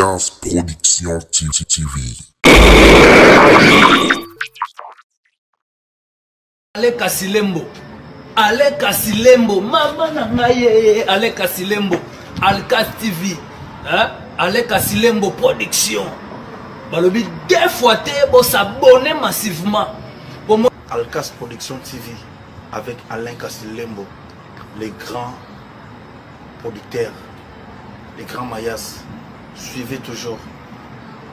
Alliance Production TV. Aleka Silembo, mama na ngaye, Aleka Silembo, Alcas TV, Aleka Silembo Production. Balobi deux fois pour s'abonner massivement. Alcas Production TV avec Alain Kassilembo, les grands producteurs, les grands mayas. Suivez toujours.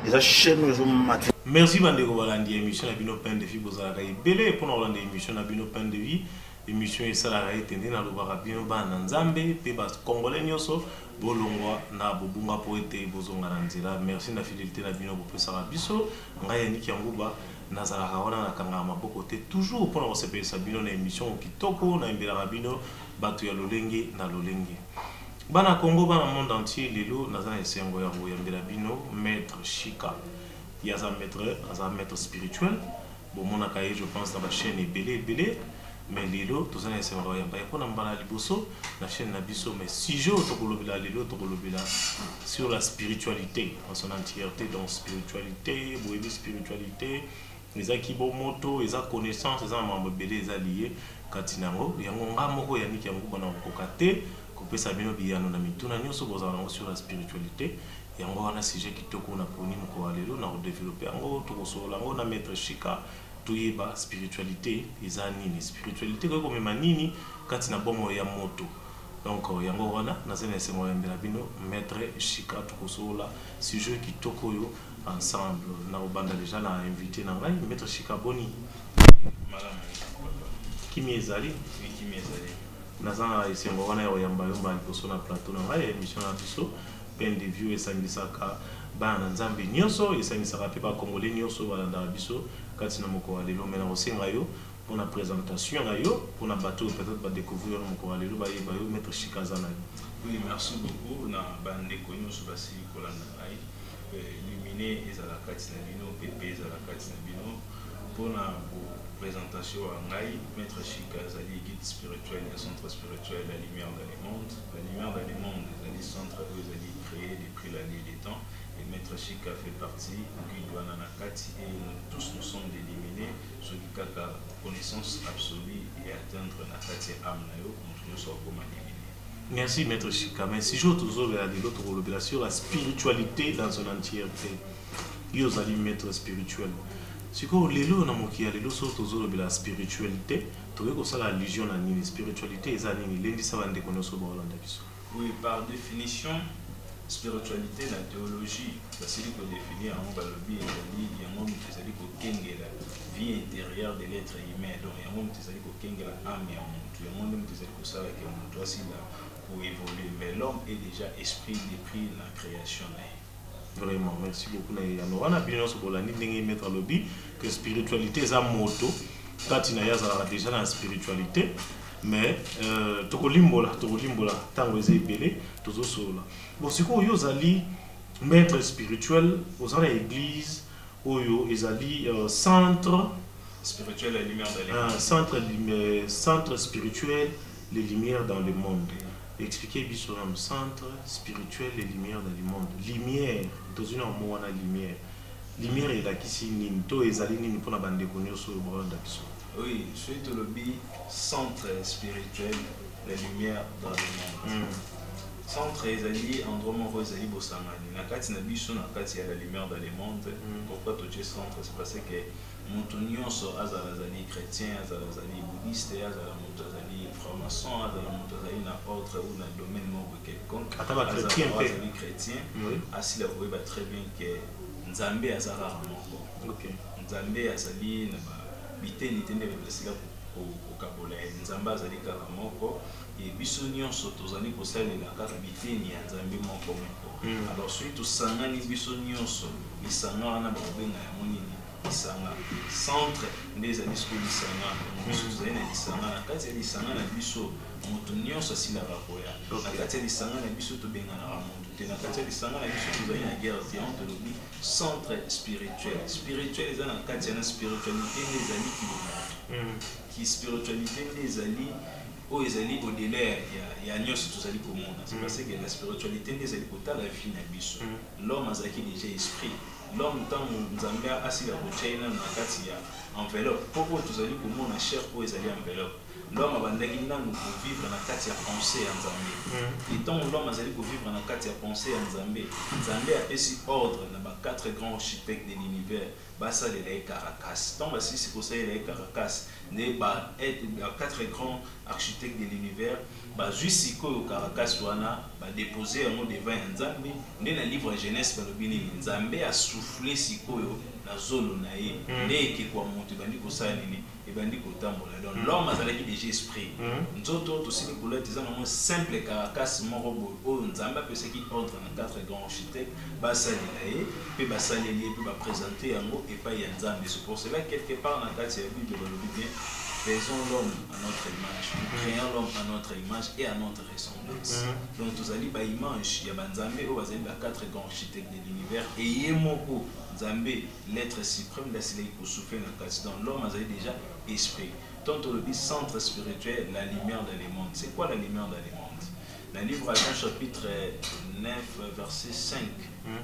Et la chaîne nous matin. Merci Bandego Balandi, émission à Bino Pen de Vie, Bozaraï Belé, pour nous rendre émission à Bino Pen de Vie, émission et salarié tendé dans le Barabino Bananzambe, Pebas Congolais Nyoso, Bolongwa, na Bobunga Poete, Bozonga Nanzela. Merci na fidélité na Bino Bopé Sarabiso, Ngaya Niki Anguba, Nazara Hawana, Nakanga Mabokote, toujours pour nous recevoir Sabino na émission Kitoko, na Mbela Rabino, Batu ya Lolenge, na Lolenge. Bana Congo, bana monde entier, Lelo, Nazana Esengo ya Mbela Bino, Maître Chika. Il y a un maître spirituel. Bon, mon akaye, je pense, dans la chaîne est belé. Mais Lilo, tout ça, c'est un royaume. Il y a la chaîne Nabiso, mais si je Lilo, sur la spiritualité en son entièreté. Donc, spiritualité, spiritualité, les akibos moto, les connaissances, les membres belé, les alliés, Katinango, il y a un ramoko, il y a un qui a un kokate, coupé Sabino Biano, Namituna, sur la spiritualité. Et on a un sujet qui toko na poni mko alelo na développer ngo toko sola ngo na maître Chika tuyeba spiritualité izanini spiritualité ko komema nini kati na bomo ya moto donc yango wana na zene semo ya mbela bino maître Chika toko sola sujet qui toko yo ensemble na obanda déjà na invité na ngai maître Chika boni madame kimi ezali na zana isengo wana ya yamba yomba liposo na plateau na ngai émission na biso peine de vue et sangisaka bana nzambe nyoso et sangisaka pe ba congolais nyoso balanda biso katina moko alelo mena osenga yo pour la présentation yo pour na bateau peut-être ba découvrir moko alelo ba yo maître Chika zana. Oui, merci beaucoup na bande ko nyoso basi kolanda ai illuminé ezala katina bino pepe ezala katina bino pour la présentation à Ngai, maître Chika Zali, guide spirituel et centre spirituel, la lumière dans les mondes. La lumière dans les mondes, les centres où ils allaient créer depuis la nuit des temps. Et maître Chika fait partie, guide Wananakati, et nous tous nous sommes déliminés, ceux qui ont la connaissance absolue et atteindre Nakati Amnayo, nous sommes comme Merci maître Chika. Mais si je toujours l'autre sur la spiritualité dans son entièreté, il y a maître spirituel. Si vous avez la spiritualité, la religion, la spiritualité, oui, par définition, spiritualité, la théologie, c'est ce qu'on définit en Balobi et la vie intérieure de l'être humain. Donc, il y a un monde qui est l'âme et il y a un monde qui est évoluer. Mais l'homme est déjà esprit depuis la création. Vraiment, merci beaucoup. On a bien mettre lobby que spiritualité est un moto. Katina yaza déjà dans la spiritualité, mais tokolimbola tango eze belé tozo sola. Bon siko yo zali maître spirituel aux l'église oyo ezali centre spirituel et lumière dans les mondes. Centre spirituel les lumières dans le monde. Expliquez bien sur un centre spirituel et lumière dans le monde. Lumière, dans une amour à lumière. Lumière est là qui signe, to et zaline pour la bande de connus sur le bord d'action. Oui, c'est le centre spirituel, la lumière dans le monde. Centre ezali endroit où ezali bosangani. Na kati na biso na kati ya la lumière dans le monde. Pourquoi tu dis centre? C'est parce que Montonio so azala zali chrétien, azala zali bouddhiste, azala montazali franc-maçon, azala montazali na autre ou na domaine moko quelconque. Azala chrétien. Asi la voyez très bien que Nzambe azala moko. OK. Nzambe azali na ba biteni tende besika ko kabola. Nzambe azali kaka moko. Et biso nyonso tozali kosalela kaka biteni ya Nzambe moko moko. Alors celui to sangani biso nyonso, lisanga na ba benga ya monini. Lisanga centre des amis ko lisanga musuzu ene lisanga na kati ya lisanga na biso moto nyonso asila rakoya na kati ya lisanga na biso to benga na ramondo te na kati ya lisanga na biso tozali na guerre diante lobi centre spirituel eza na kati ya na spiritualité des amis qui spiritualité des amis oyo ezali au-delà ya nyonso tozali komona. C'est parce que la spiritualité nde ezali kotala vie na biso. L'homme azalaki déjà esprit. L'homme ntango nzambe asila kotia nano na kati ya enveloppe mpo oyo tozali komona chair oyo ezali enveloppe. L'homme abandaki nano kovivre na kati ya pensée ya nzambe. Etango l'homme azali kovivre na kati ya pensée ya nzambe, nzambe apesi ordre na ba 4 grands architectes de l'univers basalela ye Caracas. Ntango basisi kosalela ye Caracas nde ba 4 grands architectes de l'univers bazwi sikoyo Caracas wana badepose yango devant ya nzambe. Nde na livre ya Genèse balobi nini nzambe asouffle sikoyo na zolo na ye nde ekekwa moto ebandi kosala nini ebandi kotambola. Donc l'homme azalaki déjà esprit. Nzoto tosili kolete eza nango simple Caracas moko boye oyo nzambe apesaki ordre na 4 grands architectes basalela ye mpe basaleli ye mpe baprésente yango epai ya nzambe. C'est pour cela quelque part na kati ya Bible balobi bien faisons l'homme à notre image, créons l'homme à notre image et à notre ressemblance. Donc tous ali ba image ya banzambe oyo bazali ba 4 grands architectes de l'univers et ye moko nzambe l'être suprême d'asilei ko souffler na kati. Donc l'homme azali déjà esprit. Tant on le dit centre spirituel, la lumière dans les mondes. C'est quoi la lumière dans les mondes? Dans le livre Jean chapitre 9 verset 5,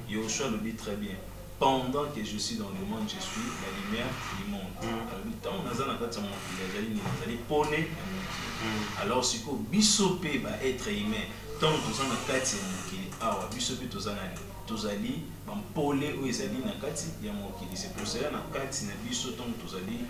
Yoshua le dit très bien. Pendant que je suis dans le monde, je suis la lumière du monde. Alors, on a un alors, si vous bisopé va être humain, tant que vous en avez 4 alors bisopé tous en allez, polé ou ils allaient na kati ya mokili. C'est pour cela na kati na biso tant que tous allez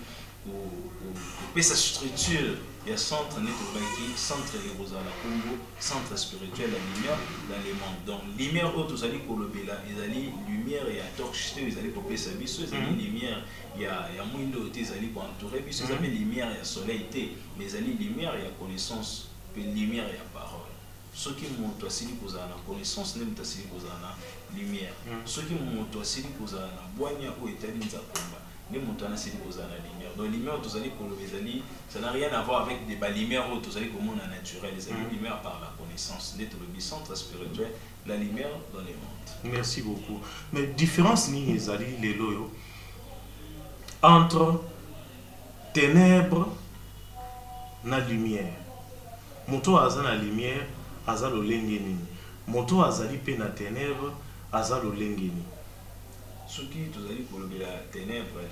au sa structure il y a centre netobaki centre Rosala Congo centre spirituel la lumière dans les mondes. Donc lumière où tous allez kolobela ils allaient lumière et à torche ils allaient popper sa biso ils allaient lumière il y a mwindo ils allaient pour entourer biso ils allaient lumière il y a soleil mais ils allaient lumière il y a connaissance puis lumière il y a parole. Ceux qui montent à Sili Kozana, connaissance n'est pas Sili Kozana, lumière. Ceux qui montent à Sili Kozana, Boigna ou Etalin Zakomba, n'est montent à Sili Kozana, lumière. Donc, lumière, tous allez pour le Vezali, ça n'a rien à voir avec des lumières ou tous allez comme on a naturel. Les amis, lumière par la connaissance, n'est le bicentre spirituel, la lumière dans les mondes. Merci beaucoup. Mais différence ni les alliés, les loyaux, entre ténèbres et la lumière. Moto aza na lumière, aza lo lengeni. Moto azali pe na ténèbres, aza lo lengeni. Ce qui tous allez pour la ténèbres,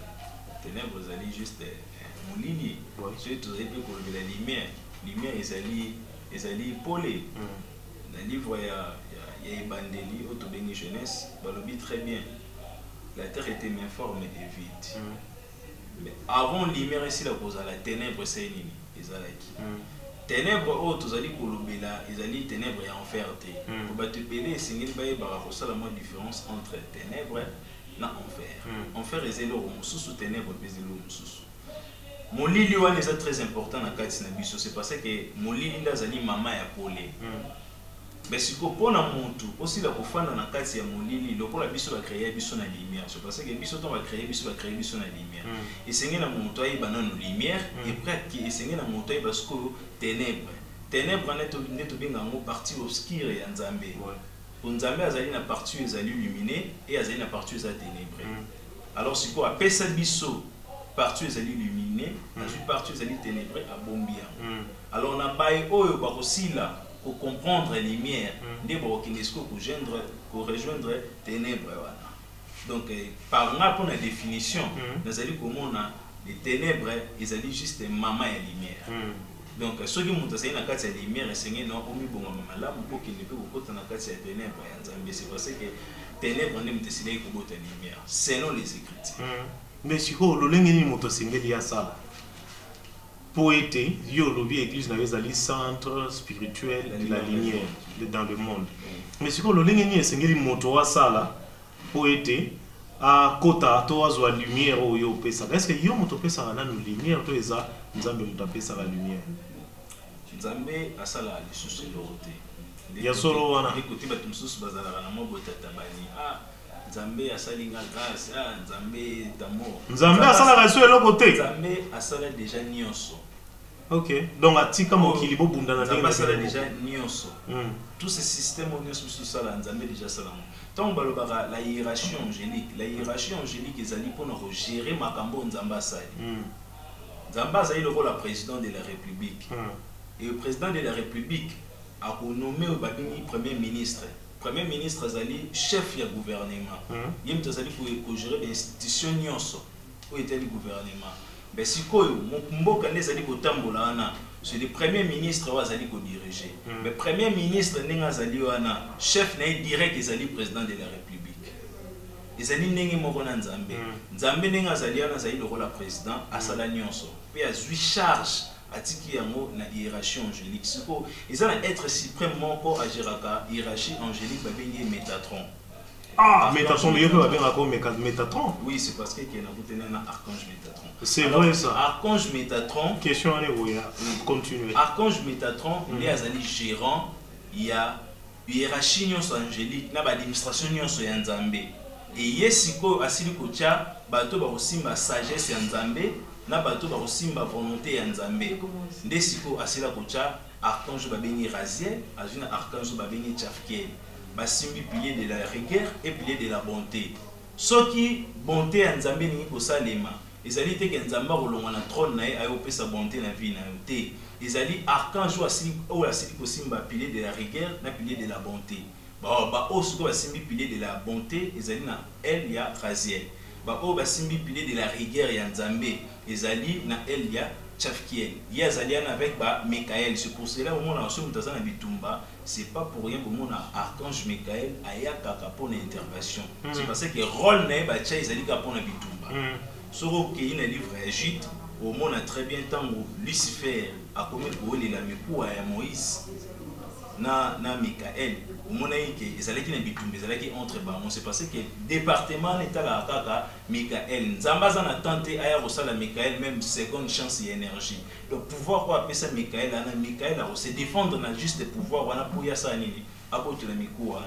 ténèbres azali juste molili. Ce qui tous allez pour la lumière, lumière ezali polé. Dans le livre il y a Ebandeli autobéni jeunesse, balobi très bien. La terre était informe et vide. Mais avant lumière ici la cause à la ténèbre c'est nini ezalaki. Ténèbres oh tous allez kolobela ezali ténèbres et enfer te pour battre belé singeli baye bara ça la différence entre ténèbres na enfer. Enfer ezelo mususu ténèbres bezelo mususu. Molili wana est très important na kati na biso c'est parce que molili ndazali mama ya polé. Mais si vous avez aussi la profane dans la case de molili, le la biso va créer biso na lumière. C'est parce que biso va créer biso na lumière. Et c'est que la montagne va nous lumière et près qui c'est que la montagne parce que ténèbres. Ténèbres n'est bien en partie obscure et en Zambé. Pour Nzambé azali na partie ezali luminée et azali na partie ezali ténébrée. Alors si quoi pesa biso partie ezali luminée, ensuite partie ezali ténébrée à bombia. Alors on a bail oyo ba aussi là pour comprendre la lumière, pour rejoindre ténèbres. Donc, par rapport à la définition, nous allons comme on a les ténèbres, ils allaient juste maman et lumière. Donc, ceux qui montent à la carte de lumière, c'est que non, on est bon, là, pour qu'il ne peut pas porter la carte de ténèbres. C'est parce que ténèbres, on aime décider qu'on porte la lumière, selon les Écritures. Mais si vous avez une motosingeli à ça, poète, yo lobby église n'avait ali centre spirituel de la lumière dans le monde. Mais si vous avez une singeli moto à ça là, poète, à kota to azwa lumière au yo pesa. Est-ce que yo moto pesa na no lumière to eza nzambe moto pesa la lumière? Nzambe asala li susu lorote. Ya solo wana. Écoutez ba tumsusu bazala na mo botata bani. Nzambe asali nga grâce, Nzambe d'amour. Nzambe asala raso eloko te. Nzambe asala déjà nyonso. Ok, donc atika mokili bo bunda na ndenge asala déjà nyonso. Tous ces systèmes nyonso sous ça Nzambe déjà sala. Tant balobaka la hiérarchie angélique ezali pour nous gérer makambo Nzambe asali. Nzambe asali le rôle la président de la République. et le président de la République a nommé au premier ministre. Premier ministre azali chef du gouvernement. Il y a pour gérer les institutions où était le gouvernement. Mais si c'est le premier ministre qui a dirigé. Le premier ministre chef direct est président de la République. Ezali ndenge moko na Nzambe. Nzambe ndenge azali le rôle de président asala nyonso. Puis a zui charge atiki yango na hiérarchie angélique. Siko ezana être suprême moko agiraka hiérarchie angélique babengi Métatron. Ah, Métatron, il y a encore Métatron. Oui, c'est parce que y a un archange Métatron. C'est vrai ça. Archange Métatron. Question à continuer. Archange Métatron, il y a un gérant, il y a hiérarchie nyonso angélique, na administration nyonso ya Nzambe. Et yesiko asili kocha bato ba kosimba sagesse ya Nzambe na bato ba kosimba volonté ya Nzambe. Ndesiko asila kocha archange babengi Raziel, azina archange babengi Tchafkiel. Basimbi pilier de la rigueur et pilier de la bonté. Soki bonté ya Nzambe ni kosalema. Ezali te ke Nzamba kolonga na trône na ye ayo pesa bonté na vie na yo te. Ezali archange asili kosimba pilier de la rigueur na pilier de la bonté. Ba osuko basimbi pilier de la bonté ezali na el ya Raziel. Ba o basimbi pilier de la rigueur ya Nzambe ezali na el ya Tchafkiel. Ya ezali avec ba Michael. C'est pour cela au moment où on na bitumba, c'est pas pour rien que mon archange Michael aya kaka pour une intervention. C'est parce que rôle na ba tcha ezali ka pour na bitumba. Soro ke ina livre Égypte au moment a très bien temps où Lucifer a commis pour la mikoua ya Moïse na Michael. Au moment où ils allaient entre bamon, c'est parce que le département n'est pas là Michael. Nzambaza n'a tenté à la Michael même seconde chance et énergie. Le pouvoir quoi appeler ça Michael, Michael a se défendre dans juste le pouvoir wana pour ya ça nini. À côté de la mikoua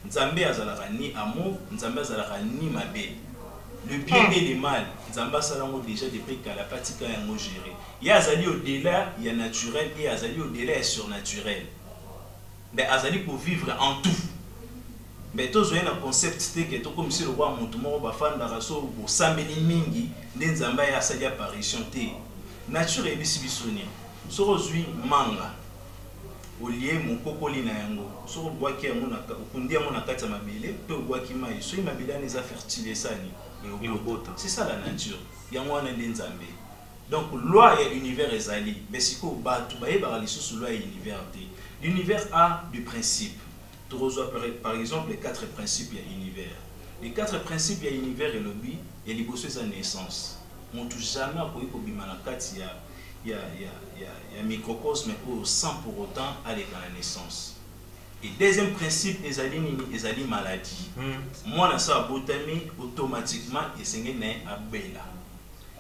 Nzambe azalaka ni amour, Nzambe azalaka ni mabe. Le bien et le mal, Nzamba salango déjà depuis qu'à la pratique a géré. Il y a azali au-delà, il y a naturel et azali au-delà surnaturel. Mais azali pour vivre en tout. Mais tous un concept que tout comme si le roi montumo ba fan daraso pour sameli mingi nzamba ya sali apparition te. Nature ebisi bisoni. Sorozui manga. Olie mon kokoli na yango. Soro boaki yango na kundia mo na kati ya mabele, pe boaki mai. So mabele na za fertile sani. C'est ça la nature. Yango wana nzambe. Donc loi et univers ezali. Mais siko batu ba yeba lisusu loi et univers te. L'univers a du principe. Tu reçois par exemple les 4 principes de l'univers. Les 4 principes de l'univers et le but et les bosses sa naissance. On ne touche jamais à quoi il y a microcosme sans pour autant aller dans la naissance. Et deuxième principe, les ali maladie. Moi, dans ça, botami automatiquement, et c'est à bella.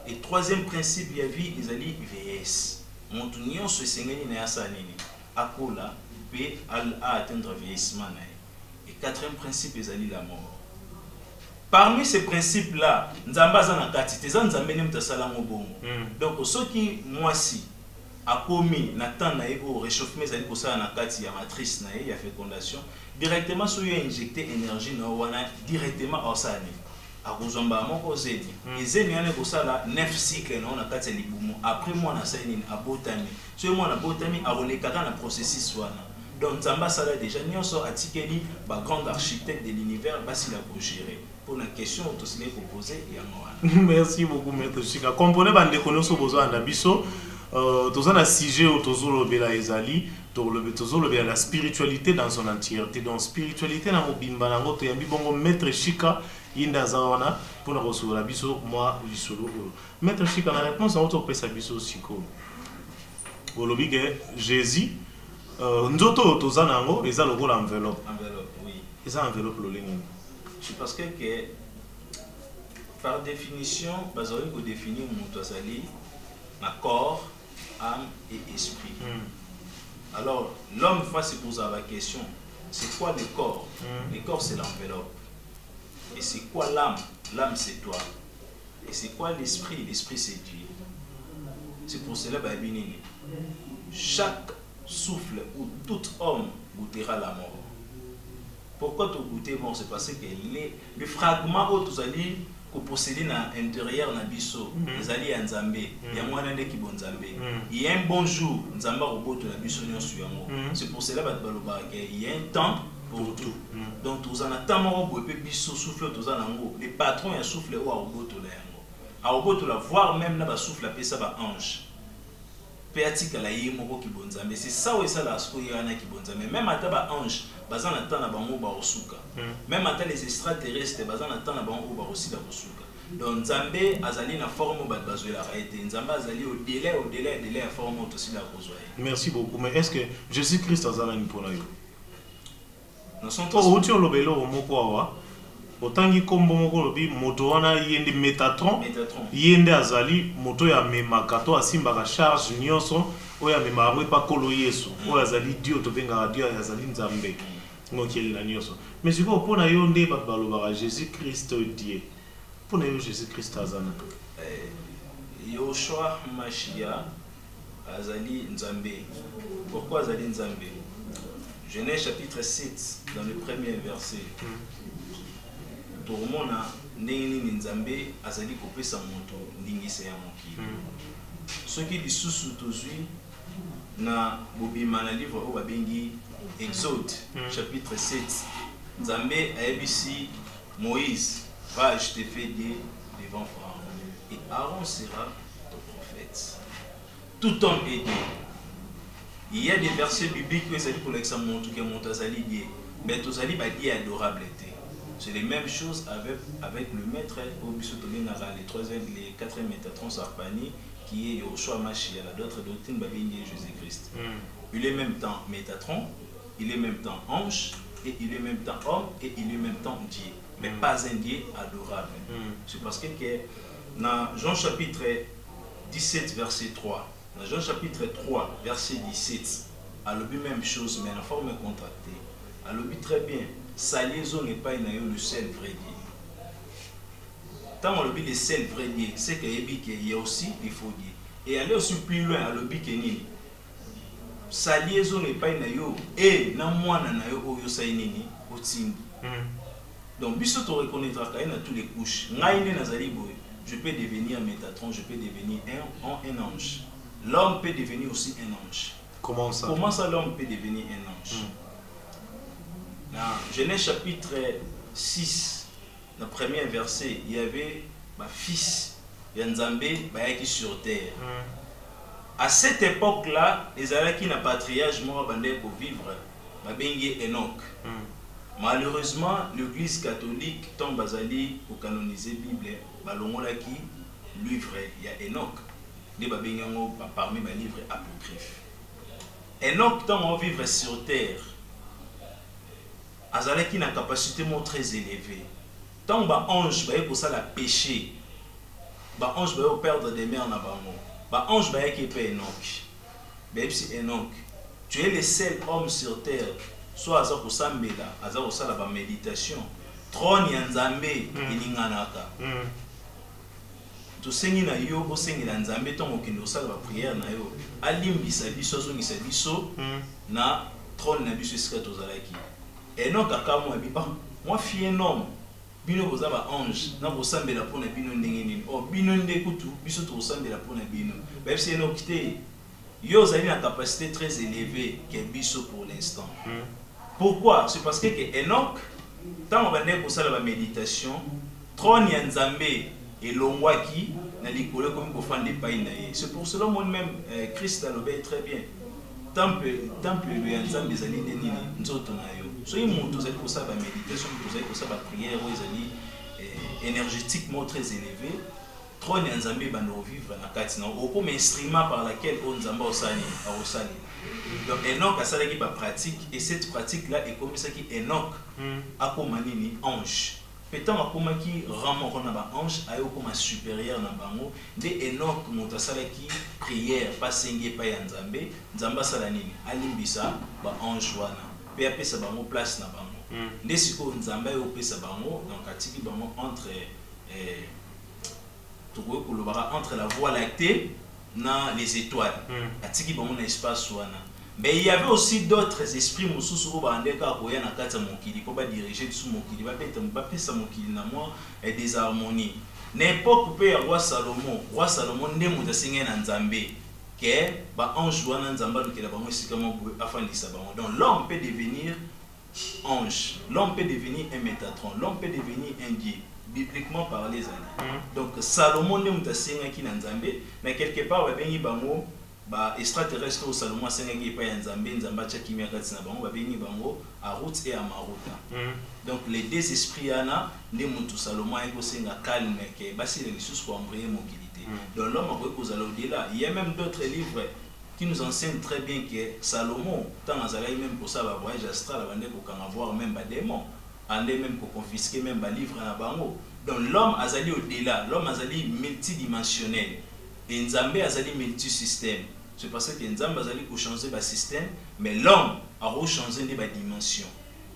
Et troisième principe, il y a vie, les ali vieillesse. Mon union se sengeni na yasanini. Akola peut atteindre vieillissement. Et quatrième principe, les ali la mort. Parmi ces principes-là, Nzambaza na katite, Nzambe ne mtasala ngobongo. Donc, ceux qui, moi si, a commis, n'attend au réchauffement, les ali kosala na kati ya matrice na ya fécondation, directement, sur injecté énergie na wana, directement au sani. A kozomba moko zedi. Et zedi yana kosala 9 cycles na kati ya libumu. Après moi na saini a botami. Sur moi na botami a rolekaka na processus wana. Donc Nzamba sala déjà nyonso atikeli ba grand architecte de l'univers basi la ko gérer. Pour la question que tu as posée, merci beaucoup, Maître Chika. Comprenez bande konoso besoin d'abisso. Tous un sujet au tozolo bela ezali, tozolo bela la spiritualité dans son entièreté. Donc spiritualité na mobimba nango to yambi bongo Maître Chika inda zawana pour na recevoir biso moi lisolo. Maître Chika la réponse à autre pesa biso siko. Olobi que Jésus nzoto tozana ngo eza lokola enveloppe. Enveloppe, oui. Eza enveloppe lolingi. C'est parce que par définition, Bazori peut définir Moutouazali, corps, âme et esprit. Alors, l'homme va se poser la question, c'est quoi le corps? Le corps, c'est l'enveloppe. Et c'est quoi l'âme? L'âme, c'est toi. Et c'est quoi l'esprit? L'esprit, c'est Dieu. C'est pour cela que chaque souffle ou tout homme goûtera la mort. Pourquoi tu goûter mort? C'est parce que le fragment où tu as dit, ko posséder na intérieur na biso ezali ya nzambe ya mwana nde ki bon nzambe il y a un bon jour nzamba roboto la biso nyonso yango c'est pour cela bat baloba que il y a un temps pour tout donc tous en attendant bo pe biso souffle tous en ngo les patrons ya souffle ou roboto la yango a roboto la voir même na ba souffle pesa ba ange péatika la yimo ki bon nzambe c'est ça ou ça la sko yana ki bon nzambe même ata ba ange bazan attend bango ba osuka même ata les extraterrestres bazan attend bango ba osida osuka donc nzambe azali na forme ba bazoela raité nzambe azali au délai à forme aussi la kozoya. Merci beaucoup, mais est-ce que Jésus-Christ azala ni pona yo nous sommes tous au tio lobelo moko awa otangi kombo moko lobi moto wana yende Métatron yende azali moto ya memaka to asimba charge nyonso oya memamwe pa kolo Yesu oya azali Dieu to benga Dieu azali nzambe ngokeli na nyonso mais siko pona yo nde ba balobaka Jésus-Christ Dieu pona yo Jésus-Christ azana Yoshua Mashiach azali nzambe. Pourquoi azali nzambe? Genèse chapitre 7 dans le premier verset. Tormona neni nzambe azali kopesa moto ndingisa ya mokili. Soki lisusu tozwi na bobima na livre o babengi Exode chapitre 7. Nzambe ayebisi Moïse, va, je te fais Dieu devant Pharaon et Aaron sera ton prophète. Tout homme est Dieu. Il y a des versets bibliques qui sont pour l'examen que Montazali Dieu, mais Tozali va dire adorable. C'est les mêmes choses avec le maître au Bissotolinara, les 4e Métatron Sarpani, qui est Yoshua Mashiach, la d'autres doctrines Babingi Jésus-Christ. Il est même temps Métatron, il est même temps ange, et il est même temps homme, et il est même temps Dieu. Mais pas un Dieu adorable. C'est parce que dans Jean chapitre 17, verset 3, dans Jean chapitre 3, verset 17, à l'objet même chose, mais en forme contractée. À l'objet très bien, sa liaison n'est pas le seul vrai Dieu. Tant on l'objet le seul vrai Dieu, c'est qu'il y a aussi des faux dieux. Et aller aussi plus loin, à l'objet que ni sa liaison n'est pas et na moi na yo oyo sa nini otindi. Donc biso to reconnaîtra qu'il y a tous les couches. Je peux devenir Métatron, je peux devenir un ange. L'homme peut devenir aussi un ange. Comment ça? Comment ça l'homme peut devenir un ange? Dans Genèse chapitre 6, dans le premier verset, il y avait ma fils, Yanzambé, qui sur terre. À cette époque-là, les Alaki n'a patriarche mort pour vivre, Babengi Enoch. Malheureusement, l'église catholique tombe bazali pour canoniser la Bible, balongola qui livre, il y a Enoch. Les babengango parmi les livres apocryphes. Enoch tant on vivre sur terre. Azalaki na capacité très élevée. Tant ba ange ba pour ça la péché. Ba ange ba perdre des mers na bango. Ba ange ba qui peut Enoch. Ba si Enoch, tu es le seul homme sur terre. Soit aza ko sambela, aza ko sala ba méditation. Trône ya Nzambe ininganaka. Tosengi na yo osengi na Nzambe tongo kende osala ba prière na yo. Alimbisa biso zongisa biso na trône na biso esika tozalaki. Enoch akamu abiba, moi fie un homme. Bino boza ba ange na bosambela pona bino ndenge nini. Oh bino ndekutu biso to osambela pona bino. Ba si Enoch te yo zali na capacité très élevée que biso pour l'instant. Pourquoi? C'est parce que Enoch, tant on va pour ça la méditation, trône ya Nzambe et longwaki na likolo comme pour faire des païs naïe. C'est pour cela moi-même Christ a l'obéi très bien. Temple ya Nzambe zali nini nzoto na yo. So imoto zali pour ça la méditation, pour ça pour ça la prière, zali énergétiquement très élevé. Trône ya Nzambe ba no vivre na kati na au comme instrument par laquelle on Nzamba osani a osani. Donc Enoch a ça qui va pratique et cette pratique là est comme ça qui Enoch a comme nini ange. Peut-être a comme qui ramo on a ange a comme supérieur na bango de Enoch monta ça qui prière pas singé pas ya Nzambe Nzamba sala nini alimbisa ba ange wana pe apesa bango place na bango. Ndesiko Nzamba yo pesa bango donc atiki bango entre la voie lactée na les étoiles. Atiki bango na espace wana. Mais il y avait aussi d'autres esprits mosusu ko bandeka koya na kati mokili ko ba diriger sous mokili ba pesa mokili na moi et des harmonies. N'importe pe ya roi Salomon nde muta singa na Nzambe que ba ange wana Nzamba lokela bango esika moko afandisa bango. Donc l'homme peut devenir ange, l'homme peut devenir un métatron, l'homme peut devenir un dieu. Bibliquement parlé donc Salomon nde muta singa ki na Nzambe mais quelque part ba bengi bango ba extraterrestre au Salomon sengaki pa Nzambe Nzamba tcha kimia kati na bango ba bengi bango à route et à maruta. Donc les deux esprits yana nde mutu Salomon eko senga calme que basi les sous pour embrayer mobilité. Donc l'homme a reposé au-delà. Il y a même d'autres livres qui nous enseignent très bien que Salomon tant azala même pour ça ba voyage astral avant de qu'on avoir même ba démon, andé même pour confisquer même ba livre na bango. Donc l'homme azali au-delà, l'homme azali multidimensionnel et Nzambe azali multisystème. C'est parce que Nzambe azali pour changer le système, mais l'homme a changé les dimensions.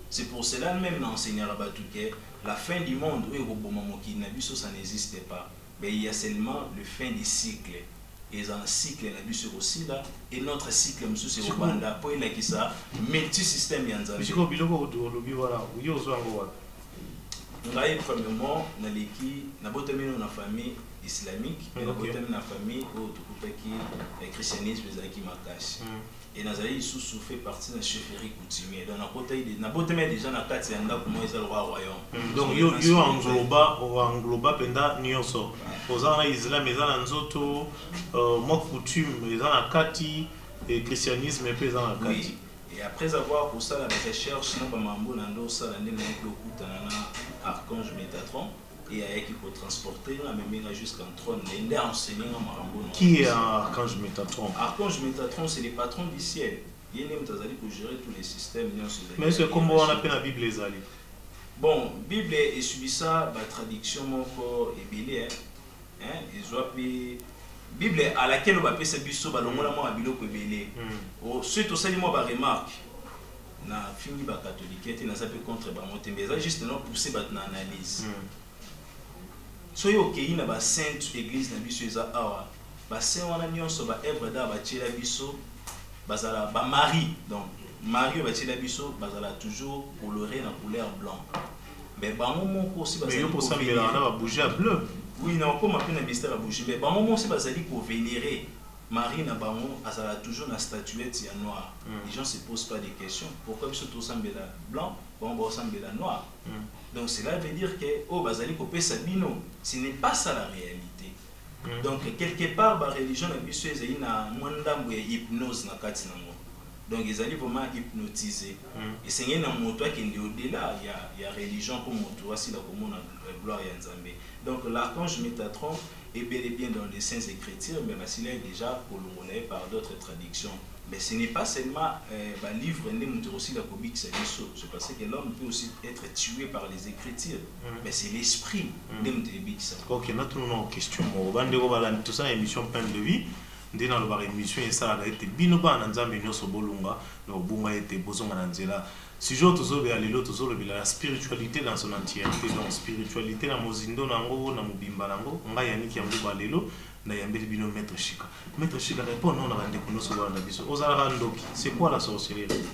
C'est pour cela même dans l'enseignant que la fin du monde où ça n'existe pas. Mais il y a seulement le fin du cycle. Et dans le cycle, il y a aussi là. Et notre cycle, c'est au Banda. Pour il y a ça, multisystème Nzambe. Premièrement, dans la famille islamique, et dans la famille où christianisme est makashi. Et Nazali sous fait partie de la chefferie coutumière. Dans la côté déjà na kati yanda comment ils le roi royaume. Donc yo engloba penda nyonso. Ozana islam ezana nzoto mo coutume ezana kati et christianisme et ezana kati. Et après avoir pour ça la recherche na ba mambo na ndo ça ndé na ko kutana na archange Métatron et avec qui pour transporter la même jusqu'en trône l'endé enseigné en marambo. Qui est archange Métatron? Archange Métatron c'est les patrons du ciel. Il est même tazali pour gérer tous les systèmes. Mais c'est comment on appelle la Bible les alliés. Bon, Bible est subi ça, la traduction encore est belé hein. Ils ont Bible à laquelle on va appeler ce biso balongola mo abilo ko belé. Oh, suite au salut moi ba remarque na fini ba catholique et na sape contre ba monter mais ça juste non pousser ba na analyse. Soyez ok, il y a une sainte église dans biso eza awa. Ba saint wana nyonso ba œuvre d'art ba tchela biso bazala ba Marie. Donc Marie ba tchela biso bazala toujours coloré na couleur blanc. Mais ba moment aussi bazala. Mais yo pour ça mais là on va bouger à bleu. Oui, non, comme appelle un mystère à bouger. Mais ba moment aussi bazali pour vénérer Marie na ba moment azala toujours na statuette ya noir. Les gens se posent pas des questions. Pourquoi biso tout ça mbela blanc, bon ba ça mbela noir. Donc cela veut dire que oh bazali kopé sabino, ce n'est pas ça la réalité. Donc quelque part la religion na biso ezali na mwandambo ya hypnose na kati nango. Donc ils allaient vraiment hypnotiser. Et c'est un moto qui est au-delà, il y a religion comme moto aussi la commune gloire à Nzambe. Donc l'archange Métatron est bel et bien dans les saints écritures, mais il est déjà prolongé par d'autres traductions. Mais ce n'est pas seulement un livre, aussi la comique, c'est parce que l'homme peut aussi être tué par les écritures. Mais c'est l'esprit de Ok, notre question. On va tout ça, émission pleine de vie. Dans la émission, ça a été binoba nanzambe nyoso bolunga, le bunga était bozonga nanzela. Si je te zobe alelo to zobe la spiritualité dans son entièreté, donc spiritualité na mozindo nango na mubimba nango, nga yaniki ya mbuba lelo na yambeli bino maître Chika. Maître Chika répond non na rande konoso ba na biso. Ozala randoki, c'est quoi la sorcellerie?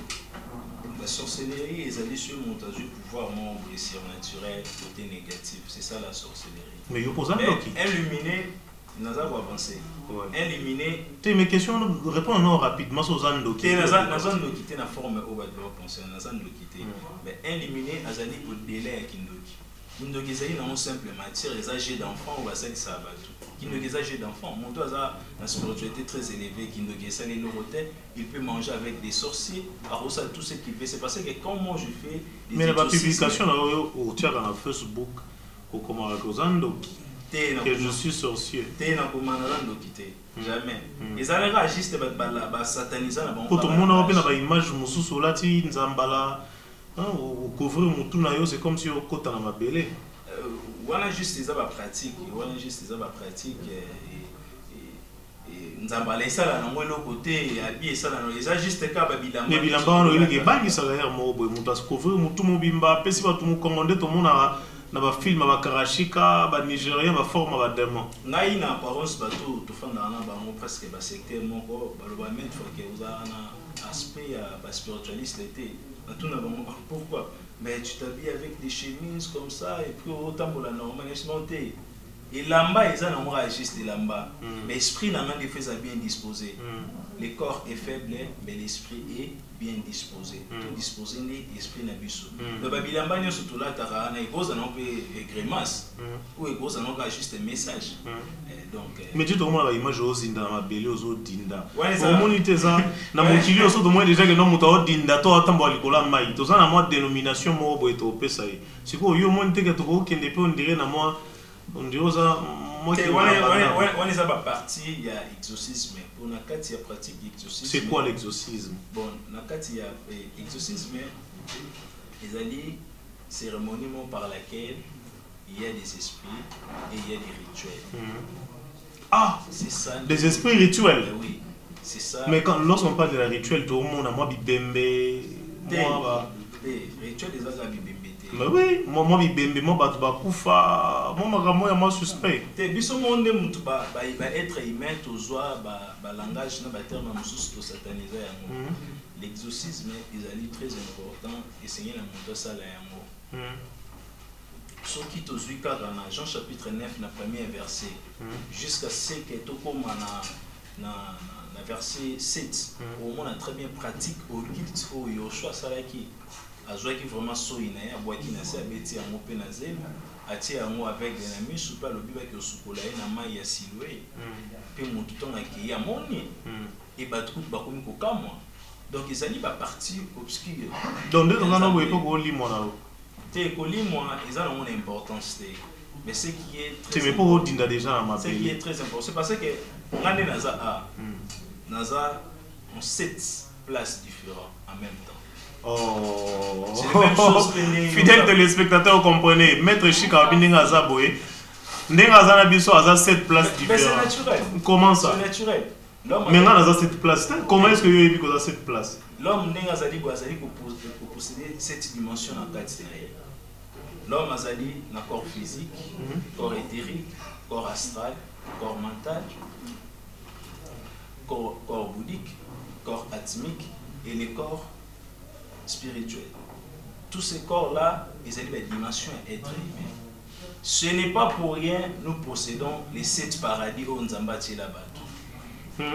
La sorcellerie est allée sur le montage du pouvoir membre et surnaturel, côté négatif, c'est ça la sorcellerie. Mais yo pose randoki. Illuminé nous avons avancé. Éliminer. Mes questions répondent non rapidement aux andoki. Nous avons quitté la forme où on doit penser. Nous avons quitté. Mais éliminer, nous allons au délai à Kindoki. Kindoki, c'est une simple matière. Les âgés d'enfants, on va dire que ça va tout. Kindoki, les âgés d'enfants, mon toit a une spiritualité très élevée. Kindoki, ça les neurotés. Il peut manger avec des sorciers. Alors, ça, tout ce qu'il fait, c'est parce que quand moi je fais. Mais la publication, au tient dans Facebook, au comment avec aux andoki. Que je suis sorcier. Jamais. Ils allaient juste sataniser la bombe. Quand tout le monde a une image, c'est comme si on côté dans ma belle. Voilà juste des pratiques. Voilà juste des pratiques. Nzambala ça là na côté habillé ça là ils juste ka babilamba. Mais bilamba on il bangi ça là mo boy mutas couvrir mutu mobimba pesi ba tout mo congolais tout monde na ba film ba karashika ba nigérien ba forme ba démon ngai na apparence ba tout fanda na ba mo presque ba secteur moko ba lo ba mettre que vous a na aspect spiritualiste l'été. Pourquoi? Mais tu t'habilles avec des chemises comme ça et puis autant pour la normale. Et lamba, ils ont un juste lamba. Mais l'esprit n'a pas des fois bien disposé. Le corps est faible, mais l'esprit est bien disposé. Tout disposé, l'esprit n'a pas sous. Le babilamba, il surtout là, il y a un grimace. Ou il y a juste un message. Mais tu te demandes l'image aux Dinda, ma belle aux autres Dinda. Au monde, tu sais, dans mon kilo, aux autres, moi déjà que non, mon Dinda, toi, attends, bon, Nicolas Maï. Tu sais, dans moi, dénomination, moi, bon, et au Pessaï. C'est quoi, yo, moi, tu sais que tu vois qu'il ne peut, on dirait, dans moi. On dirait ça, moi qui on est à la partie, il y a exorcisme. Pour la carte, il y a pratique exorcisme. C'est quoi l'exorcisme? Bon, dans la carte, il y a exorcisme, il y a des cérémonies par laquelle il y a des esprits et il y a des rituels. Ah, c'est ça. Des esprits rituels? Oui, c'est ça. Mais lorsqu'on parle de la rituel, tout le monde a moi bibembe. Moi, les rituels des autres bibembe. Mais oui, moi bibembe, moi bakufa, moi moi suspect. Te biso monde mutu ba être humain tozoa ba langage na ba terme mususu to sataniser yango. L'exorcisme est très important et c'est la moto sala yango. Ce qui tozui kaka na Jean chapitre 9 na premier verset jusqu'à ce que tokoma na verset 7 au moins très bien pratique au culte au Yoshua salaki azwaki vraiment soina ya boaki na se abeti yango pe na zelo atie yango avec la misu pa lobi ba ke sukola na mai ya Siloé pe mutu tonga ki ya moni et batku bakomi ko kamwa donc ezali ba partie obscure donc de ngana bo epoko olimo na te kolimwa ezala mon importance te mais ce qui est très mais pour dinda déjà ma ce qui est très important c'est parce que ngane naza naza en 7 places différentes en même temps. Oh, c'est la même chose. Fidèle téléspectateur, comprenez, maître Chika Bindinga Zaboé, Nenga Biso a 7 places différentes. Mais c'est naturel. Comment ça? C'est naturel. Maintenant, on a 7 places. Comment est-ce que vous avez vu qu'on a 7 places? L'homme Nenga Zali posséder cette dimension en 4 séries. L'homme a Zali un corps physique, corps éthérique, corps astral, corps mental, corps bouddhique, corps atmique et les corps spirituels. Tous ces corps-là, ils ont des dimensions être humain. Ce n'est pas pour rien nous possédons les 7 paradis au Nzamba là-bas.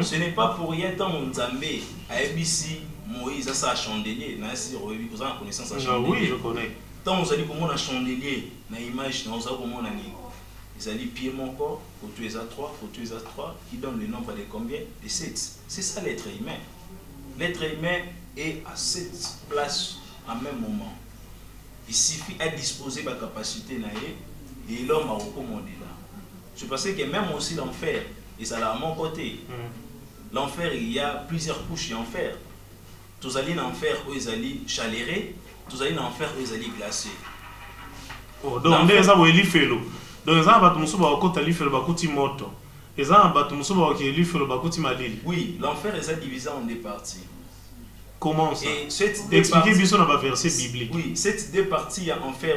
Ce n'est pas pour rien tant Nzambé à ABC Moïse a sa chandelier, vous avez connaissance à chandelier. Oui, je connais. Tant vous allez comme un chandelier, na image, vous allez comme un ani. Ils allaient pied mon corps, côté à 3, qui donne le nombre de combien? De 7. C'est ça l'être humain. L'être humain est à 7 places en même moment. Il suffit à disposer de la capacité et l'homme a recommandé là. Je pense que même aussi l'enfer, et ça là à mon côté. L'enfer, il y a plusieurs couches d'enfer. Tous allez en enfer où ils allaient chalérer, tous allez en enfer où ils allaient glacer. Donc, les gens vont faire l'eau. Donc, les gens vont faire moto. Les gens vont faire oui, l'enfer est divisé en 2 parties. Comment ça? Expliquez bien sur le verset biblique. Oui, cette 2 parties en enfer,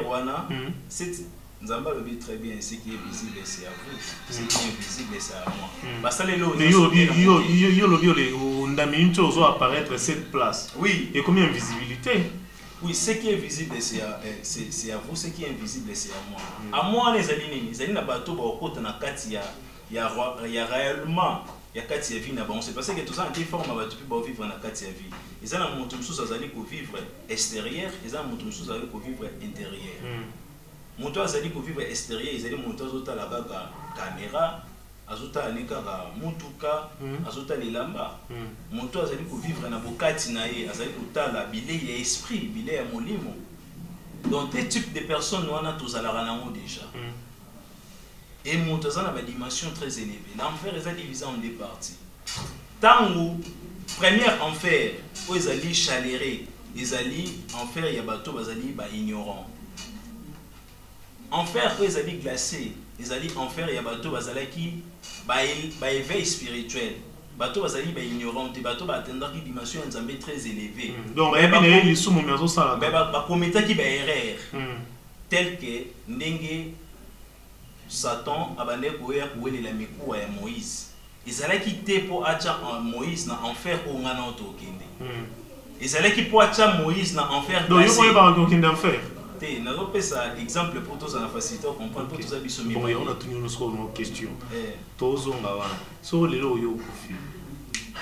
Nzamba le dit très bien, ce qui est visible c'est à vous, ce qui est invisible c'est à moi. Parce que les apparaître 7 places. Oui. Et combien de visibilité? Oui, ce qui est visible c'est à vous, ce qui est invisible c'est à moi. À moi les alignes, les alignes bateau ba côté na kati il y a réellement il y a kati ya vie na bon, c'est parce que tout ça en des formes ba tu peux vivre na kati ya vie. Ils ont monté sous azali ko vivre extérieur, ils ont monté sous azali ko vivre intérieur. Monto azali ko vivre extérieur, ils allaient monter azota la caméra, azota aleka ka mutuka, azota lelamba. Monto azali ko vivre na bokati na ye, azali ko tala bilé ya esprit, bilé ya molimo. Donc des types de personnes wana tozalaka nango déjà. Et monto azana ba dimension très élevée. L'enfer est divisé en 2 parties. Tango premier enfer, où ils allaient chalérer, ils allaient enfer ya bato bazali ba ignorant. Enfer, où ils allaient glacer, ils allaient enfer ya bato bazalaki ba éveil spirituel. Bato bazali ba ignorant, bato ba atteindre une dimension nzambe très élevée. Donc ba sumu mezo sala. Ba commettre ba erreur. Tel que ndenge Satan abandé koya kuwelela mikuwa ya Moïse. ils allaient quitter pour acha Moïse na enfer ou ngana otokende. Ils allaient quitter pour acha Moïse na enfer. Donc, il n'y a pas de enfer. Nous avons ça exemple pour tous en facilité comprendre pour tous les bisous. Bon, on a tenu une question. Tous on va sur les lots yo kufi.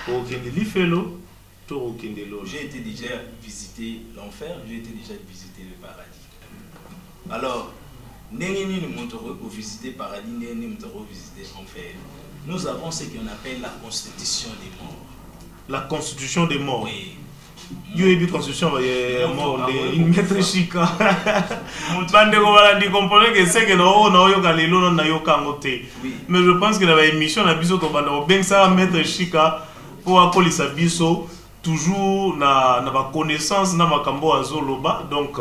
Okende li felo, to okende lo. J'ai été déjà visiter l'enfer, j'ai été déjà visiter le paradis. Alors, nengeni nous montrerons pour visiter le paradis, nengeni nous montrerons visiter l'enfer. Nous avons ce qu'on appelle la constitution des morts. La constitution des morts. Oui. Yo ebi constitution ya mort de maître Chika. Bande ko bala di comprendre que c'est que no na yo kalelo na yo kangote. Mais je pense que la émission na biso to banda o ben ça maître Chika pour akolisa biso toujours na ba connaissance na makambo azoloba. Donc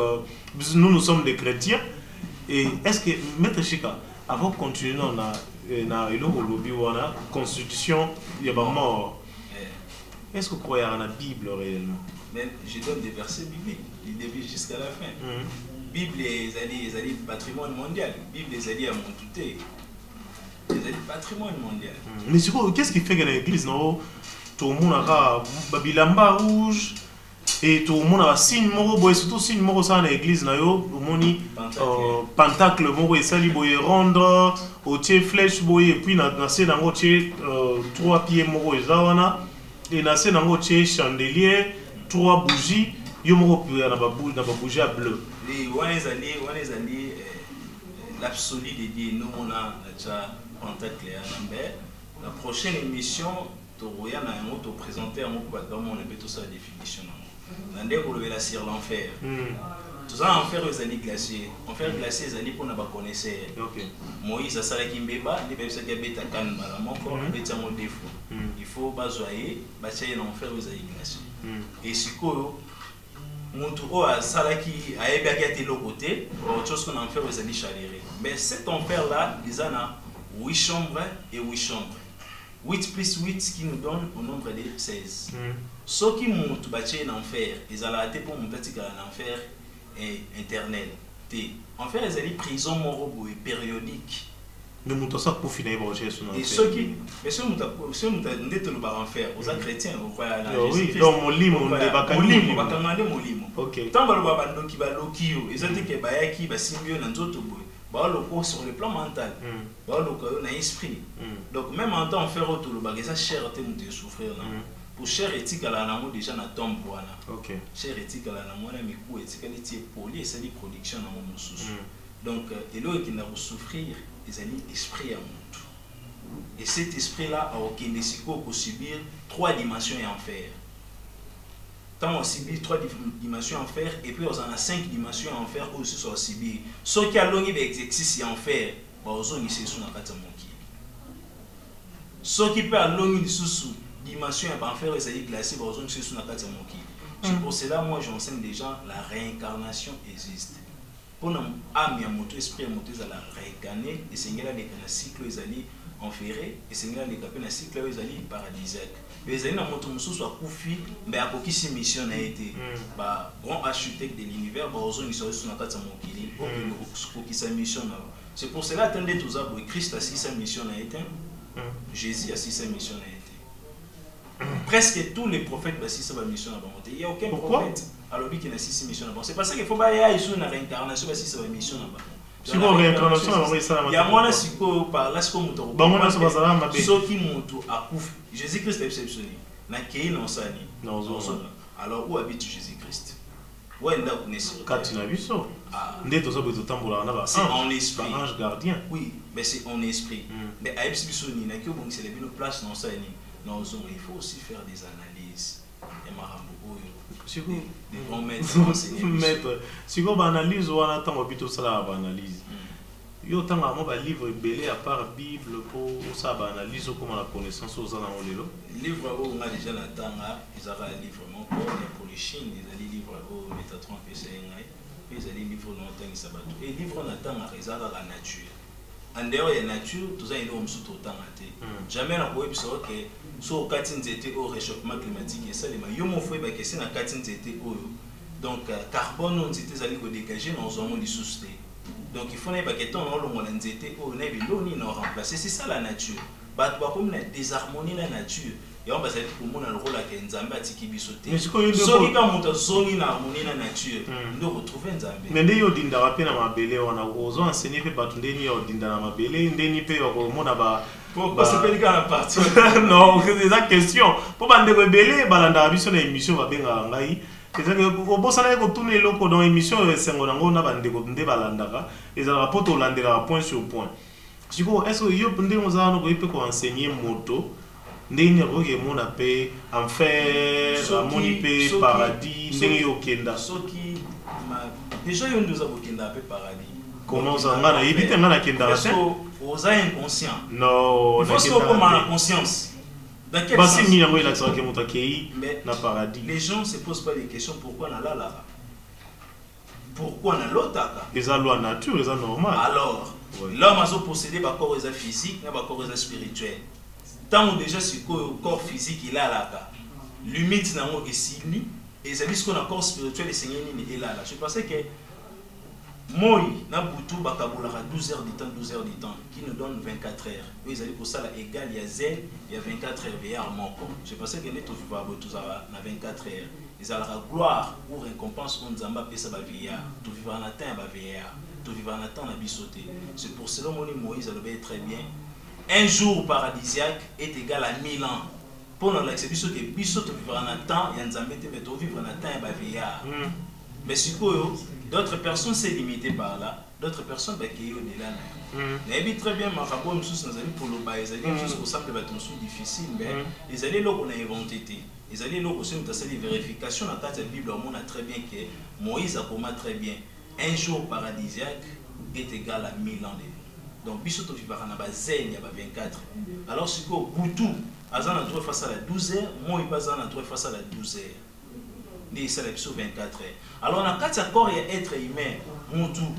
nous sommes des chrétiens et est-ce que maître Chika avant de continuer na eloko lobi wana constitution ya ba mort. Est-ce que vous croyez en la Bible réellement? Mais je donne des versets bibliques, du début jusqu'à la fin. Bible les alliés patrimoine mondial. Bible les alliés à Montouté. Les alliés patrimoine mondial. Mais qu'est-ce qui fait que l'église, tout le monde a Babilamba rouge et tout le monde a signe moro, et surtout signe moro ça dans l'église, pentacle moro et ça li boye rendre, au tiers flèche boye et puis na c'est dans au tiers 3 pieds moro et ça et na c'est dans au tiers chandelier. 3 bougies, il y a une bougie à bleu. L'absolu de Dieu, nous on a déjà pentacle à Lambert. La prochaine émission, tu vas présenter un mot pour tout ça la définition. Vous la sur l'enfer. Tout ça, enfer, les alliés glacés. Enfer glacé, les alliés pour ne pas connaître. Moïse a salé Kimbeba, les personnes qui habitent à Cannes, il faut basoyer, bâtir l'enfer, les alliés glacés. Et si Montou a salaki a été l'autre côté, autre chose qu'on enfer aux alliés chalérés. Mais cet enfer là, il y a 8 chambres et 8 chambres. 8 plus 8 qui nous donne au nombre de 16. Ceux qui montent bâtir l'enfer, ils ont été pour monter l'enfer éternel. Enfer, ils ont prison morobo et périodique. Mais nous ça pour finir et ceux qui mais ceux nous en faire aux chrétiens au croire oui donc molimo OK tant ba bandoki ba lokio ezate ke bayaki ba simbio na nzoto boy ba loko sur le plan mental ba loko na esprit donc même en temps faire autour le bagage ça cher te nous souffrir là pour cher éthique là na mo déjà na tombe wana OK cher éthique là na mo na miku éthique ni tie poli et ça dit production na mo mususu donc elo qui na souffrir ils ont l'esprit à monde. Et cet esprit-là a aucun décision pour subir 3 dimensions en enfer. Tant on subit 3 dimensions en enfer, et puis on a 5 dimensions en enfer aussi sur subir. Ceux qui ont l'exercice en enfer, ils ont sous la carte monkey. Ceux qui peuvent l'ongi sous dimension en enfer, ils ont glacé, ils ont sous la carte monkey. C'est pour cela moi j'enseigne déjà la réincarnation existe. Pour nous, âme et moto, esprit et moto, ils allaient réincarner, et c'est là les cycles, ils allaient enferrer, et c'est là les cycles, ils allaient paradisiaque. Mais ils allaient dans moto, soit koufi, mais à quoi qui mission a été, grand architecte de l'univers, ils sont sur la carte monkili, pour qui sa mission là. C'est pour cela, attendez tout ça, Christ a si sa mission a été, Jésus a si sa mission a été. Presque tous les prophètes ont si sa mission a été. Il n'y a aucun prophète. Alors, il y a 6 missions là-bas. C'est parce qu'il faut pas y aller sur la réincarnation, parce que c'est une mission là-bas. Si vous réincarnation, il y a moins de par là, ce qu'on monte. Ceux qui montent à Kouf, Jésus-Christ est exceptionnel. Alors, où habite Jésus-Christ? Où est-ce c'est en esprit. Ange gardien. Oui, mais c'est en esprit. Mais à Epsibisoni, il faut aussi faire des analyses. Des grands maîtres. Si vous analysez, vous avez une analyse. Il y a un livre belé à part Bible pour ça analyse comment la connaissance aux gens les livres où on a déjà la tanga, ils ont un livre pour les Chines, ils ont des livres au Métatron PCNI, puis ils ont des livres dans le temps sabato. Et les livres dans le temps, ils ont la nature. En dehors de la nature, tout ça, ils ont tout le temps. Jamais on a pu dire que sur 4 étaient au réchauffement climatique et ça, les gens ont fait que c'est dans 4 étaient au. Donc, carbone, on était allé dégager dans un monde sous. Donc, il faut que tant on a été au nez, l'eau, on a remplacé. C'est ça la nature. bato bakomi na désharmonie na nature ya on bazali komona le rôle ya nzambe atiki biso te soki ka moto zongi na harmonie na nature ndo retrouver nzambe mais nde yo dinda pe na mabele wana ozo enseigner pe bato ndeni yo dinda na mabele ndeni pe yo komona ba pourquoi c'est pas la partie non c'est ça question pour bande rebelle balanda biso na émission ba benga ngai c'est que bosana ko tourner loko dans émission sengo nango na bande ko nde balandaka ezala poto landela point sur point siko est-ce que yo nde mozana ko ipe ko enseigner moto ndeni ko ke mona pe enfer amoni pe paradis ndenge yo kenda soki déjà yo ndoza ko kenda pe paradis comment ça ngana ibite ngana kenda aux inconscients. Non, il faut se reprendre la conscience. Dans quel sens? Les gens ne se posent pas des questions pourquoi on a là. Pourquoi on a l'autre? Les lois nature, les normal. Alors, l'homme a possédé un corps physique et un corps spirituel. Tant déjà ce corps physique il a là, limite n'a pas ici, et c'est ce qu'on a corps spirituel et Seigneur est là. Je pensais que moi, na butu bakaboulaka 12 heures du temps, 12 heures du temps, qui nous donne 24 heures. Ils allaient pour ça égal, il y a zen, il y a 24 heures, il y a un manque. Je pensais que nous vivons tous à 24 heures. Ils allaient la gloire ou récompense on zamba pesa ba vieillard. Tout vivre en atteint ba vieillard. Tout vivre en atteint na bisoté. C'est pour cela que Moïse a le très bien. Un jour paradisiaque est égal à 1000 ans. Pour nous l'accès bisoté, bisoté vivre en atteint, il y a un zambé te mettre vivre en atteint ba vieillard. Mais si d'autres personnes s'est limitées par là, d'autres personnes qui ont déjà là. Mais très bien, ma rapport pour le bas, ils allaient juste au simple bâton difficile, mais ils allaient là qu'on a inventé. Ils allaient là aussi nous faire des vérifications dans la Bible, on a très bien que Moïse a commis très bien. Un jour paradisiaque est égal à 1000 ans de vie. Donc, Bissoto Vibarana Bazen, il y a 24. Alors, si vous Boutou, Azan a trouvé face à la 12 heures, moi, il passe à trouvé face à la 12 heures. Il y a 24 heures. Alors, on a 4 accords et être humain, Moutou.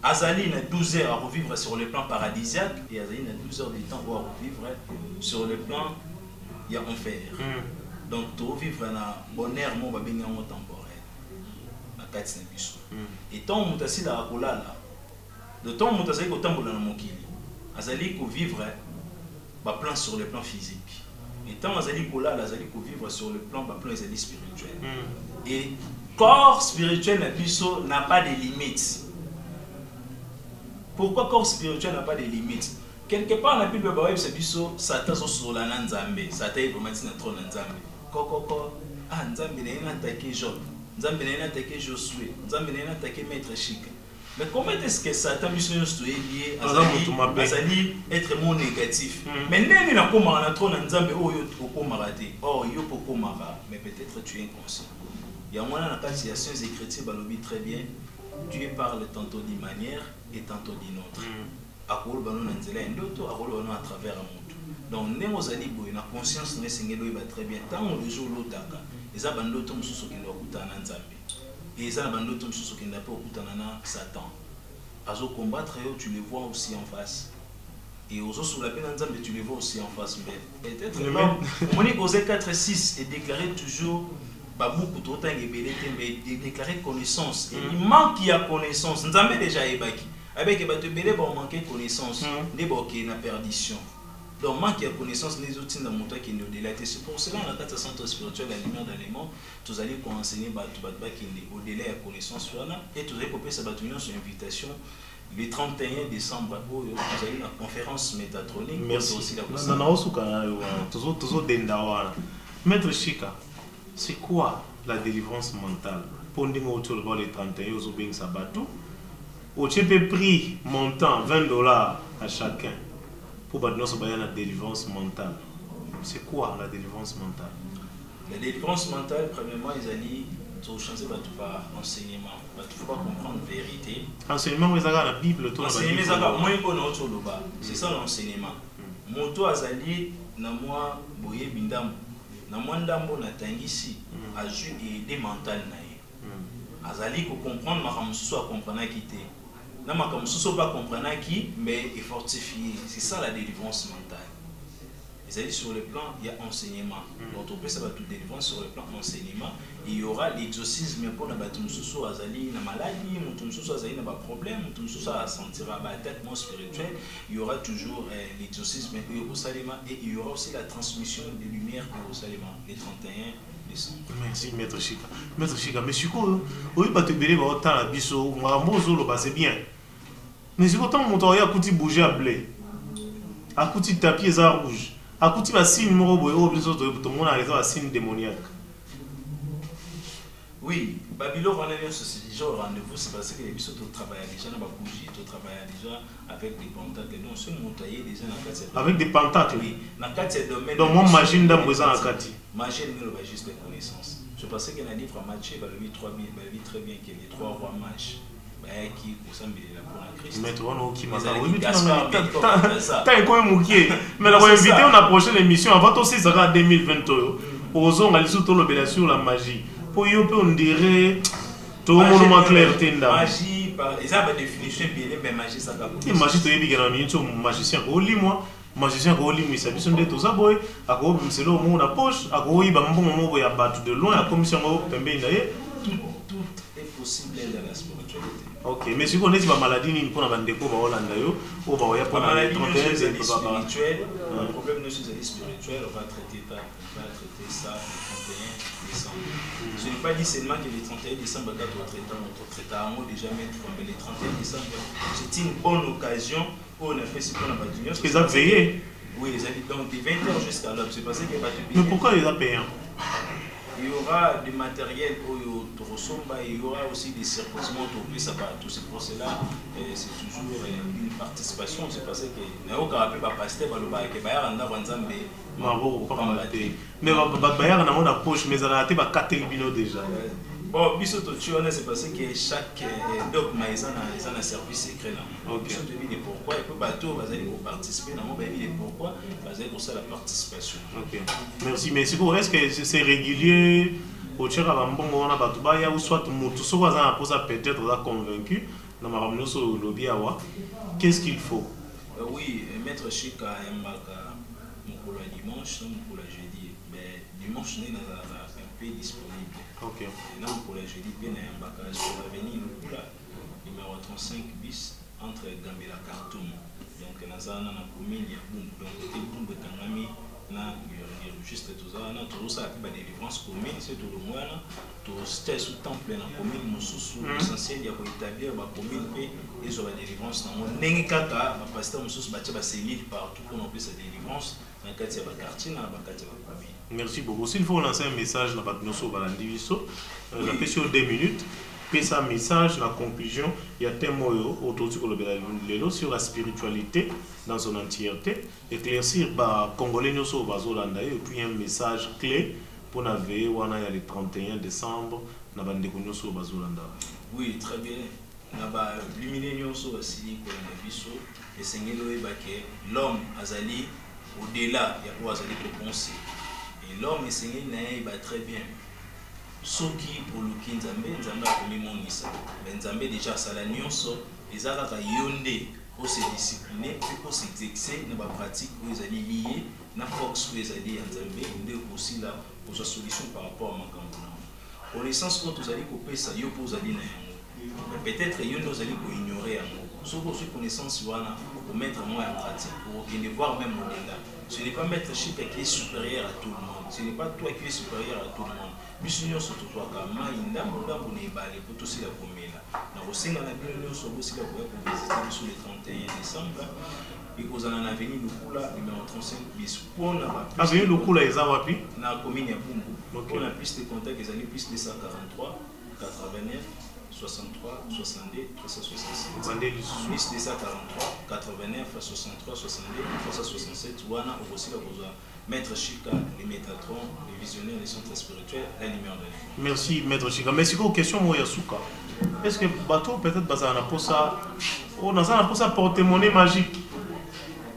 Azali a 12 heures à revivre sur le plan paradisiaque et Azali a 12 heures de temps à revivre sur le plan il y a enfer. Donc, tu revivre dans le bonheur, mon babin temporel. La 4 et tant que tu as là, de temps que tu as dans mon kili, Azali ko vivre plan sur le plan physique. Et tant Azali ko là, Azali ko vivre sur le plan spirituel. Et corps spirituel n'a pas de limites. Pourquoi corps spirituel n'a pas de limites? Quelque part dans la Bible, Satan sur la Nzambe, Satan est vraiment trop Nzambe. Ah, Nzambe n'a attaqué Job, Nzambe n'a attaqué Josué, Nzambe n'a attaqué Maître Chika. Mais comment est-ce que Satan est lié à être mon négatif? Mais n'est pas comme un trop Nzambe ou Yokomarate. Or, Yokokomara, mais peut-être tu es inconscient. Il y a un moment dans la situation écriture, Balobi très bien. Dieu parle tantôt d'une manière et tantôt d'une autre. À travers un monde. Donc, nous avons une conscience très bien. Tant que le jour l'otaka, les abandotos sont qui n'ont pas Nzambe. Et les abandotos sont qui n'ont pas Satan. À ce combattre, tu les vois aussi en face. Et aux autres, la peine Nzambe, tu les vois aussi en face. Peut-être que on est posé 4-6 et déclarer toujours. Beaucoup trop de mais déclarer connaissance. Et il manque de connaissance. Nous avons déjà évacué. Avec les bateaux, il manque de connaissance. Il y a perdition. Donc, manque de connaissance, les outils dans mon temps qui nous délatent. C'est pour cela que dans le centre spirituel, la lumière d'éléments, nous allons enseigner au-delà de la connaissance. Et nous allons couper sa bâtonnière sur invitation. Le 31 décembre, vous allez à la conférence métatronique. Merci. Maître Chika. C'est quoi la délivrance mentale? Pour nous, autour de les 31 aux Obeng Sabato, au chepe prix montant $20 à chacun pour la délivrance mentale. C'est quoi la délivrance mentale? La délivrance mentale, premièrement, ils allaient changer par enseignement. Il ne faut pas comprendre la vérité. Enseignement, vous avez la Bible, tout c'est ça l'enseignement. Moto azali na moi boye bindam. Na mwandambo na tangisi a ju et aider mental na ye. Azali ko comprendre makamususu a comprendre qui te. Na makamususu pas comprendre qui mais est fortifié. C'est ça la délivrance mentale. C'est-à-dire sur le plan, il y a enseignement. Donc on peut savoir tout délivrance sur le plan enseignement. Il y aura l'exorcisme pour la batumsusu azali na maladie, mutumsusu azali na ba problème, mutumsusu a sentir abattement spirituel. Il y aura toujours l'exorcisme au Salima et il y aura aussi la transmission des lumières au Salima les 31 décembre. Merci Maître Chika. Maître Chika, mais si oui pas te béler va autant la biso, marambozo c'est bien. Mais si autant mon toya kuti bouger à blé. À kuti tapis za rouge. À côté de la signe numéro tout le monde a raison à signe démoniaque. Oui, Babylone, on a déjà au rendez-vous, c'est parce que les bisous travaillent déjà dans la bougie, tu travailles déjà avec des pentacles. Donc, si on taillé déjà dans le cadre. Avec des pentacles. Oui, dans le cadre de domaine. Donc, mon machine d'amboisant à Kati. Machine, nous, va juste les connaissances. Je pensais qu'il y a un livre à matcher, bah, le 3 000, bah, le très bien qu'il y a les 3 rois match. Qui ressemble à la pour Christ. Mais toi, on qui m'a dit, t'as un coin mouqué. Mais on va inviter, on a prochaine émission avant aussi, ça sera 2020. Osons aller sur sur la magie. Pour y on dirait tout le monde est clair. Magie, ils ont une définition bien, mais magie, ça va. Et magie, tu es bien, magicien, au lit, moi. Magicien, au lit, mais ça vient de tout ça, boy. À quoi, c'est là où on a poche, à quoi, il va me moment où il y a battu de loin, à commission, tout est possible dans la spiritualité. Ok, mais si vous connaissez la maladie, vous avez un déco au Hollande, ou vous avez un maladie spirituelle, le problème de spirituel, on va traiter ça le 31 décembre. Je n'ai pas dit seulement que le 31 décembre, notre traitement déjà mettre, mais le 31 décembre, c'est une bonne occasion où on a fait ce qu'on a pas dit. Est-ce qu'ils ont payé? Oui, les amis, donc de 20h jusqu'à l'heure, c'est passé qu'il n'y a pas de payer. Mais pourquoi ils ont payé? Il y aura du matériel pour il y aura aussi des circonstances autour ça va tout c'est pour cela c'est toujours une participation c'est parce que n'a aucun rappel pas pasteur ba loba ke ba randa wanzambe mabo pas malaté mais ba ya na mona poche mais ça a été ba 4 bino déjà. Bon, biso to tuona c'est parce que chaque dogme ils ont un service secret là. OK. Biso te dit pourquoi et puis bateau va aller participer dans mon baby pourquoi va aller pour ça la participation. OK. Merci mais est-ce que c'est régulier au tchera ba mbongo wana bato ba ya ou soit mutu so za pour ça peut-être là convaincu na maramno so lobby awa qu'est-ce qu'il faut? Oui, maître Chika Mbaka mokolo dimanche mokolo jeudi mais dimanche n'est un peu disponible. Ok. Et là, pour les jeudi, bien un bagage sur l'avenue numéro 35 bis entre Gambela et Khartoum. Donc, dans la commune, il y a Boum. Donc, il y a Boum de Tangami, juste tout ça. Dans tout ça, il y a des délivrances communes, c'est tout le monde. Tout ce sous temple dans la commune, sous l'essentiel, il y a pour établir la commune et ils ont des délivrances. Dans le Nengikaka, le pasteur Moussous bâtit ses lits partout pour nous faire des délivrances. Dans le quartier, dans le quartier, dans le quartier, dans la commune. Merci beaucoup. S'il faut lancer un message, on a fait sur 2 minutes. Puis ça, message, la conclusion, il y a un mot autour de sur la spiritualité dans son entièreté. Éclaircir les Congolais et puis un message clé pour naver le 31 décembre. Oui, très bien. L'homme azali au-delà, il y a quoi azali pour penser. Et l'homme est très bien. Ce qui pour le Kinzambe, Nzambe a commis mon Nissa. Mais Nzambe déjà, ça la nuance, les arabes yondé pour se discipliner, pour s'exercer, dans la pratique où ils allaient lier, dans la force où ils allaient Nzambe, ils ont aussi là pour sa solution par rapport à ma campagne. Pour l'essence, quand vous allez couper ça, vous pour aller mais peut-être que vous allez ignorer. Sauf vos connaissances, pour mettre moi en pratique, pour voir même au-delà. Ce n'est pas mettre Chika qui est supérieur à tout le monde. Ce n'est pas toi qui es supérieur à tout le monde. Mais si nous sommes tous les gens, nous avons pour tous les premiers. Nous avons aussi la pour visiter sur le 31 décembre. Et vous en avez venu le numéro 35 bis. Pour la venu le coup là, ils ont appris. Dans la commune de Bumbu. Pour la piste de contact, ils ont plus de 143, 89. 63, 62, 367. Plus de 143, 89, 63, 62, 367. Wana aussi la Maître Chika, les Métatron, les visionnaires, les centres spirituels, la lumière de l'île. Merci Maître Chika. Merci pour la question Moyasuka. Est-ce que bateau peut-être basé pour ça, on a pour ça porte-monnaie magique?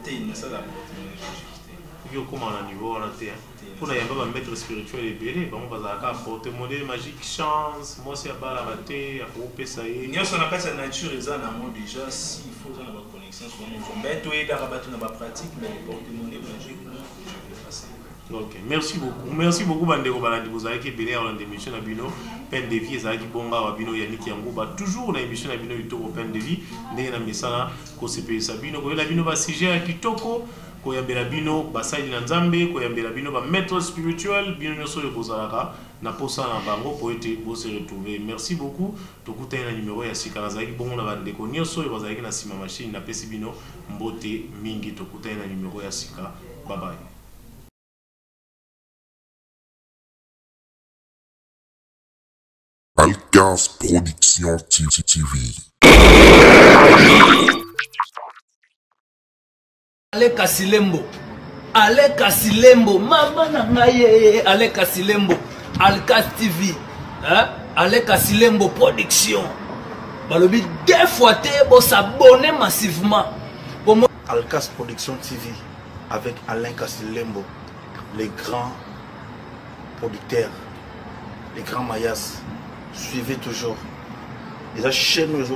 C'est ça la porte-monnaie magique. Yo comment à niveau on a été. Pour y avoir un maître spirituel et belé, on va avoir porte-monnaie magique, chance, moi c'est à bas la bataille, à grouper ça y est. Il y a ce qu'on appelle sa nature et ça dans déjà s'il faut avoir connexion sur nous. On va tout aider à rabattre dans la pratique, mais les porte-monnaie magique, Ok, merci beaucoup bandeko balandi bozalaki ebele ya kolanda émission na bino peine de vie ezalaki bonga wa bino Yannick Yanguba toujours na émission na bino kitoko peine de vie ndenge na misala kosepelisa bino koyela bino basujet ya kitoko koyambela bino basali na nzambe koyambela bino ba maître spirituel bino nyonso oyo bozalaka na posa na bango po ete bose retrouver. Merci beaucoup tokutani na numéro ya sika nazalaki bongo na bandeko nyonso oyo bazalaki na nsima machine napesi bino mbote mingi tokutani na numéro ya sika. Bye bye. Alcas Production TV. Aleka Silembo, mama na ngai Aleka Silembo, Alcas TV, Aleka Silembo Production. Balobi deux fois te s'abonner massivement. Alcas Production TV avec Alain Kassilembo, les grands producteurs, les grands mayas. Suivez toujours. Et la chaîne nous